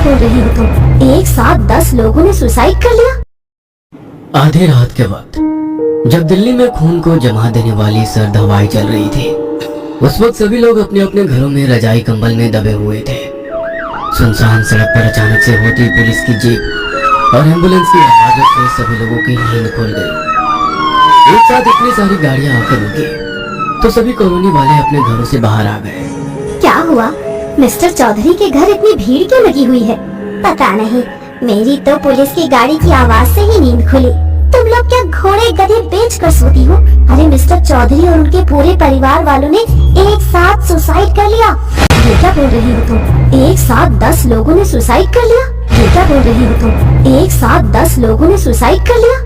बोल रही हो तुम? एक साथ 10 लोगों ने सुसाइड कर लिया? आधी रात के वक्त जब दिल्ली में खून को जमा देने वाली सर्द हवाएं चल रही थी, उस वक्त सभी लोग अपने अपने घरों में रजाई कंबल में दबे हुए थे। सुनसान सड़क पर अचानक से होती पुलिस की जीप और एम्बुलेंस की आवाजों से सभी लोगों की नींद खुल गई। एक साथ इतनी सारी गाड़ियां आकर रुकी तो सभी कॉलोनी वाले अपने घरों से बाहर आ गए। क्या हुआ? मिस्टर चौधरी के घर इतनी भीड़ क्यों लगी हुई है? पता नहीं, मेरी तो पुलिस की गाड़ी की आवाज से ही नींद खुली। तुम लोग क्या घोड़े गधे बेच कर सोती हो? अरे मिस्टर चौधरी और उनके पूरे परिवार वालों ने एक साथ सुसाइड कर लिया। ये क्या बोल रही हो तुम? एक साथ 10 लोगों ने सुसाइड कर लिया? ये क्या बोल रही हो तुम? एक साथ 10 लोगों ने सुसाइड कर लिया?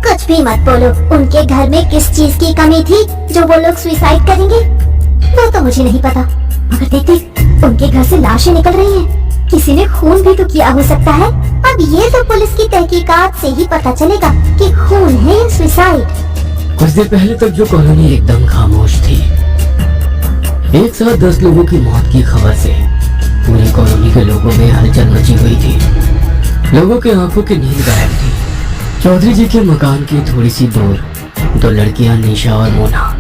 कुछ भी मत बोलो। उनके घर में किस चीज की कमी थी जो वो लोग सुसाइड करेंगे? वो तो मुझे नहीं पता, मगर देख देख उनके घर से लाशें निकल रही हैं। किसी ने खून भी तो किया हो सकता है। अब ये तो पुलिस की तहकीकात से ही पता चलेगा कि खून है या सुसाइड। कुछ देर पहले तक जो कॉलोनी एकदम खामोश थी, एक साथ 10 लोगों की मौत की खबर से पूरी कॉलोनी के लोगों में हलचल मची हुई थी। लोगों के आंखों की नींद गायब थी। चौधरी जी के मकान की थोड़ी सी दूर 2 लड़कियां निशा और मोना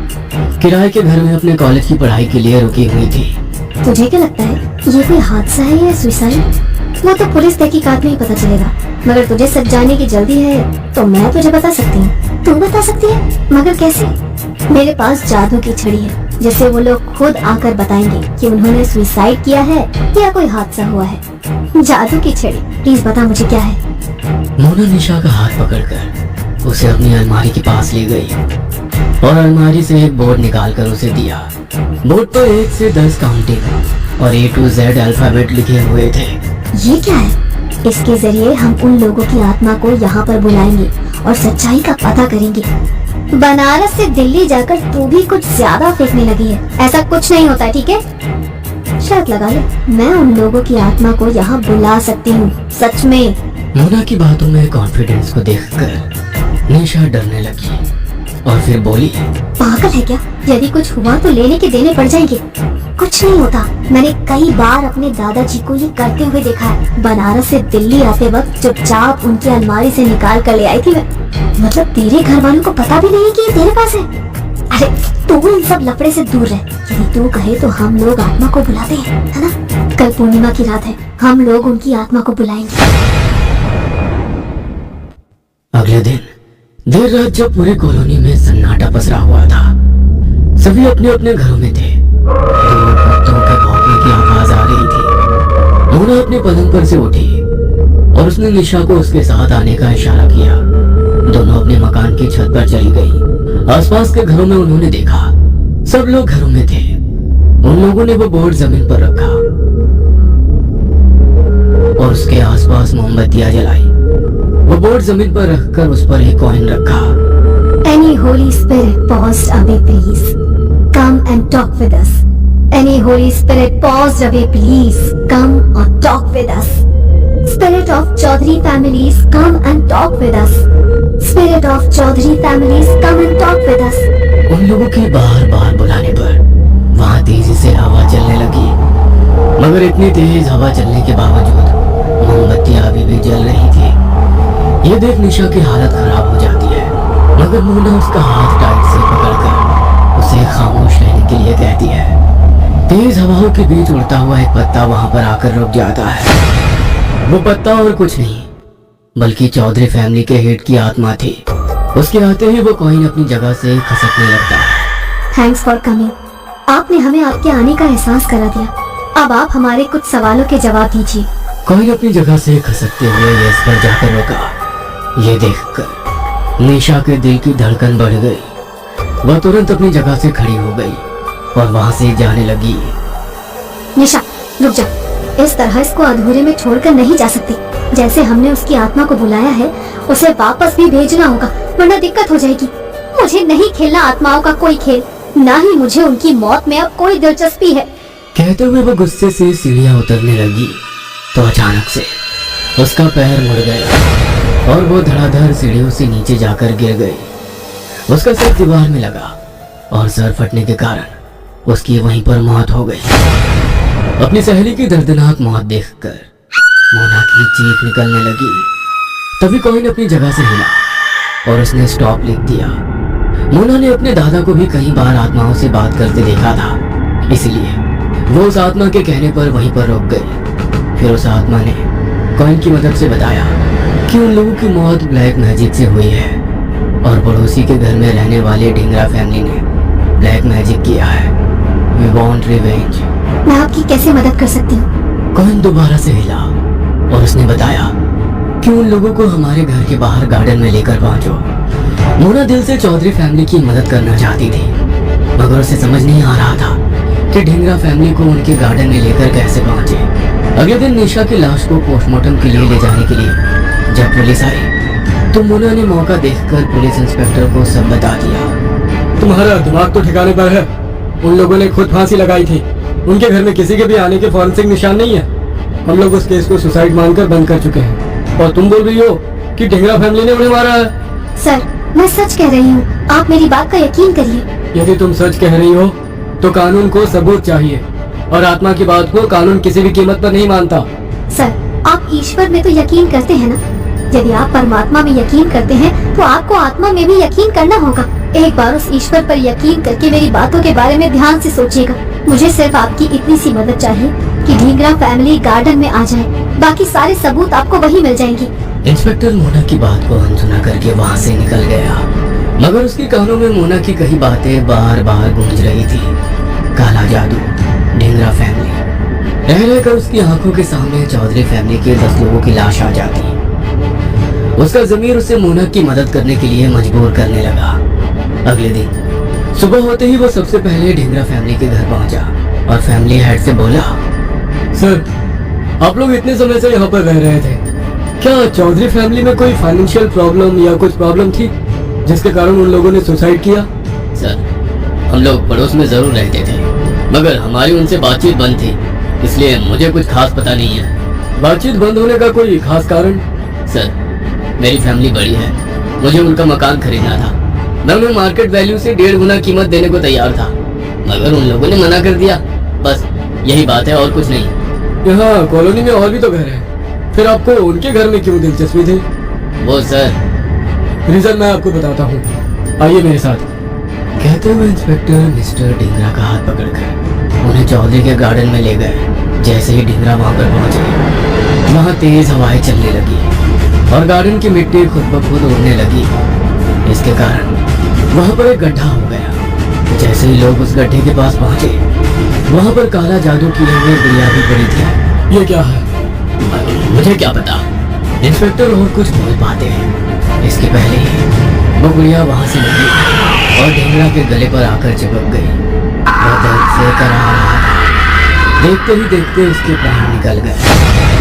किराए के घर में अपने कॉलेज की पढ़ाई के लिए रुकी हुई थी। तुझे क्या लगता है, ये कोई हादसा है या सुसाइड? वो तो पुलिस तहकीकात में ही पता चलेगा, मगर तुझे सच जानने की जल्दी है तो मैं तुझे बता सकती हूँ। तू बता सकती है, मगर कैसे? मेरे पास जादू की छड़ी है, जिससे वो लोग खुद आकर बताएंगे कि उन्होंने सुसाइड किया है या कोई हादसा हुआ है। जादू की छड़ी, प्लीज बता मुझे क्या है। मोना निशा का हाथ पकड़कर उसे अपनी अलमारी के पास ले गई और अलमारी से एक बोर्ड निकालकर उसे दिया। बोर्ड पर 1 से 10 काउंटिंग और A to Z अल्फाबेट लिखे हुए थे। ये क्या है? इसके जरिए हम उन लोगों की आत्मा को यहाँ पर बुलाएंगे और सच्चाई का पता करेंगे। बनारस से दिल्ली जाकर तू भी कुछ ज्यादा फेंकने लगी है। ऐसा कुछ नहीं होता, ठीक है? शर्त लगा ले, मैं उन लोगों की आत्मा को यहाँ बुला सकती हूँ, सच में। मोना की बातों में कॉन्फिडेंस को देखकर निशा डरने लगी और फिर बोली, पागल है क्या? यदि कुछ हुआ तो लेने के देने पड़ जाएंगे। कुछ नहीं होता, मैंने कई बार अपने दादाजी को ये करते हुए देखा है। बनारस से दिल्ली आते वक्त चुपचाप उनकी अलमारी से निकाल कर ले आई थी मैं। मतलब तेरे घर वालों को पता भी नहीं कि ये तेरे पास है? अरे तू इन सब लफड़े से दूर रह। यदि तू कहे तो हम लोग आत्मा को बुलाते हैं, है ना? कल पूर्णिमा की रात है, हम लोग उनकी आत्मा को बुलाएंगे। अगले दिन देर रात जब पूरी कॉलोनी में सन्नाटा पसरा हुआ था, सभी अपने अपने घरों में थे। दूर कुत्तों के भौंकने की आवाज आ रही थी। मोना अपने पलंग पर से उठी और उसने निशा को उसके साथ आने का इशारा किया। दोनों अपने मकान की छत पर चली गई। आसपास के घरों में उन्होंने देखा सब लोग घरों में थे। उन लोगों ने वो बोर्ड जमीन पर रखा और उसके आसपास मोमबत्तियां जलाई। वो बोर्ड जमीन पर रखकर उस पर एक कॉइन रखा। Any Holy Spirit paused away, please. Come and talk with us. Any Holy Spirit paused away, please. Come or talk with us. Spirit of Chaudhary families, come and talk with us. Spirit of Chaudhary families, come and talk with us. उन लोगों के बार बार बुलाने पर वहाँ तेजी से हवा चलने लगी, मगर इतनी तेज हवा चलने के बावजूद मोमबत्तियां अभी भी जल रही थी। ये देख निशा की हालत खराब हो जाती है, मगर मोना उसका हाथ टाइट से पकड़कर उसे खामोश रहने के लिए कहती है। तेज हवाओं के बीच उड़ता हुआ एक पत्ता वहां पर आकर रुक जाता है। वो पत्ता और कुछ नहीं बल्कि चौधरी फैमिली के हेड की आत्मा थी। उसके आते ही वो कॉइन अपनी जगह से खसकने लगता है। Thanks for coming. आपने हमें आपके आने का एहसास करा दिया। अब आप हमारे कुछ सवालों के जवाब दीजिए। कॉइन अपनी जगह से खसकते हुए यस पर जाकर रुका। ये देखकर निशा के दिल की धड़कन बढ़ गई। वह तुरंत अपनी जगह से खड़ी हो गई और वहां से जाने लगी। निशा रुक जा, इस तरह इसको अधूरे में छोड़कर नहीं जा सकती। जैसे हमने उसकी आत्मा को बुलाया है, उसे वापस भी भेजना होगा, वरना दिक्कत हो जाएगी। मुझे नहीं खेलना आत्माओं का कोई खेल, ना ही मुझे उनकी मौत में अब कोई दिलचस्पी है। कहते हुए वो गुस्से से सीढ़ियां उतरने लगी तो अचानक से उसका पैर मुड़ गया और वो धड़ाधड़ सीढ़ियों से नीचे जाकर गिर गई। उसका सर दीवार में लगा और सर फटने के कारण उसकी वहीं पर मौत हो गई। अपनी सहेली की दर्दनाक मौत देखकर मोना की चीख निकलने लगी। तभी कोई ने अपनी जगह से हिला और उसने स्टॉप लिख दिया। मोना ने अपने दादा को भी कई बार आत्माओं से बात करते देखा था, इसलिए वो उस आत्मा के कहने पर वहीं पर रुक गई। फिर उस आत्मा ने कॉइन की मदद से बताया कि उन लोगों की मौत ब्लैक मैजिक से हुई है और पड़ोसी के घर में रहने वाले ढिंगरा फैमिली ने ब्लैक मैजिक किया है। We want revenge. मैं आपकी कैसे मदद कर सकती हूँ? कॉइन दोबारा से हिला और उसने बताया कि उन लोगों को हमारे घर के बाहर गार्डन में लेकर पहुंचो। मोना दिल से चौधरी फैमिली की मदद करना चाहती थी, मगर उसे समझ नहीं आ रहा था कि ढिंगरा फैमिली को उनके गार्डन में लेकर कैसे पहुंचे। अगले दिन निशा की लाश को पोस्टमार्टम के लिए ले जाने के लिए जब पुलिस आई तो मोना ने मौका देखकर पुलिस इंस्पेक्टर को सब बता दिया। तुम्हारा दिमाग तो ठिकाने पर है। उन लोगों ने खुद फांसी लगाई थी। उनके घर में किसी के भी आने के फॉरेंसिक निशान नहीं है। हम लोग उस केस को सुसाइड मानकर बंद कर चुके हैं और तुम बोल रही हो कि ढिंगरा फैमिली ने उन्हें मारा है। सर, मैं सच कह रही हूँ, आप मेरी बात का यकीन करिए। यदि तुम सच कह रही हो तो कानून को सबूत चाहिए और आत्मा की बात को कानून किसी भी कीमत पर नहीं मानता। सर, आप ईश्वर में तो यकीन करते हैं ना? यदि आप परमात्मा में यकीन करते हैं तो आपको आत्मा में भी यकीन करना होगा। एक बार उस ईश्वर पर यकीन करके मेरी बातों के बारे में ध्यान से सोचिएगा। मुझे सिर्फ आपकी इतनी सी मदद चाहिए कि ढींगरा फैमिली गार्डन में आ जाए, बाकी सारे सबूत आपको वहीं मिल जाएंगे। इंस्पेक्टर मोना की बात को अनसुना करके वहाँ से निकल गया, मगर उसके कानों में मोना की कई बातें बार बार गूंज रही थी। काला जादू, ढिंगरा फैमिली। रह रहकर उसकी आंखों के सामने चौधरी फैमिली के 10 लोगों की लाश आ जाती। उसका ज़मीर उसे मोना की मदद करने के लिए मजबूर करने लगा। अगले दिन सुबह होते ही वो सबसे पहले ढिंगरा फैमिली के घर पहुंचा और फैमिली हेड से बोला, सर, आप लोग इतने समय से यहाँ पर रह रहे थे। क्या चौधरी फैमिली में कोई फाइनेंशियल प्रॉब्लम या कुछ प्रॉब्लम थी जिसके कारण उन लोगों ने सुसाइड किया? सर, हम लोग पड़ोस में जरूर रहते थे, मगर हमारी उनसे बातचीत बंद थी, इसलिए मुझे कुछ खास पता नहीं है। बातचीत बंद होने का कोई खास कारण? सर, मेरी फैमिली बड़ी है, मुझे उनका मकान खरीदना था। मैं उन्हें मार्केट वैल्यू से 1.5 गुना कीमत देने को तैयार था, मगर उन लोगों ने मना कर दिया। बस यही बात है और कुछ नहीं। यहाँ कॉलोनी में और भी तो घर हैं, फिर आपको उनके घर में क्यों दिलचस्पी थी? वो सर, रीजन मैं आपको बताता हूँ, आइए मेरे साथ। कहते हुए इंस्पेक्टर मिस्टर ढिंगरा का हाथ पकड़कर उन्हें चौधरी के गार्डन में ले गए। जैसे ही ढिंगरा वहां पर पहुंचे, वहां तेज हवाएं चलने लगी और गार्डन की मिट्टी खुद ब खुद उड़ने लगी। इसके कारण वहां पर एक गड्ढा हो गया। जैसे ही लोग उस गड्ढे के पास पहुंचे, वहां पर काला जादू किए हुए गुड़िया भी पड़ी थी। ये क्या है? मुझे क्या पता। इंस्पेक्टर और कुछ बोल पाते हैं, इसके पहले ही वो गुड़िया वहां से निकली और ढिंगरा के गले पर आकर चिपक गई। वो दर्द से कराह रहा था। देखते ही देखते उसके प्राण निकल गए।